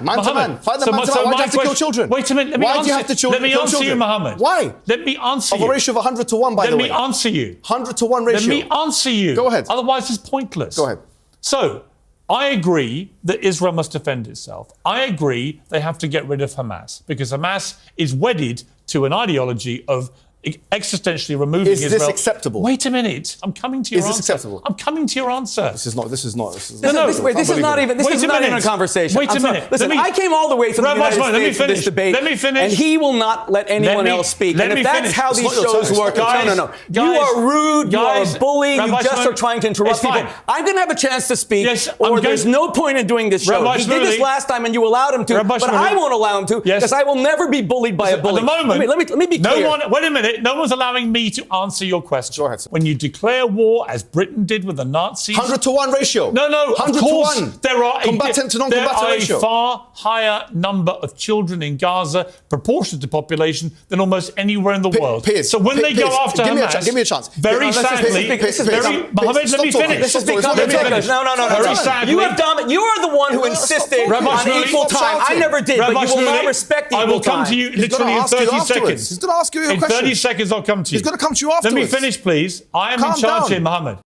man. Man to man. Fight them man to man. Why do you have to kill children? Wait a minute. Why do you have to kill children? Let me answer you, Mohammed. Why? Let me answer you. Of a ratio of 100 to 1, by the way. Let me answer you. 100 to 1 ratio. Let me answer you. Go ahead. Otherwise, it's pointless. Go ahead. So, I agree that Israel must defend itself. I agree they have to get rid of Hamas because Hamas is wedded to an ideology of existentially removing Israel. Is this acceptable? Wait a minute. I'm coming to your answer. Is this acceptable? I'm coming to your answer. This is not. This is not even a conversation. Wait a minute. Listen, I came all the way from the United States for this debate. Let me finish. And he will not let anyone else speak. And if that's how these shows work, no. You are rude, you are a bully, you just are trying to interrupt people. I'm going to have a chance to speak, or there's no point in doing this show. He did this last time and you allowed him to, but I won't allow him to, because I will never be bullied by a bully. At the moment, let me be clear. Wait a minute. No one's allowing me to answer your question. Go ahead, sir. When you declare war, as Britain did with the Nazis... 100 to 1 ratio. No, 100 of course, to 1. There are combatant to non-combatant ratio. A far higher number of children in Gaza, proportionate to population, than almost anywhere in the world. Piers, so when they go after Hamas... Give me a chance. Very sadly... Mohammed, let me finish. This is because... No. Very sadly... You are the one who insisted on equal time. I never did, but you will not respect equal time. I will come to you literally in 30 seconds. He's going to ask you a question. In 30 seconds, I'll come to you. He's going to come to you afterwards. Let me finish, please. I am in charge here, Mohammed.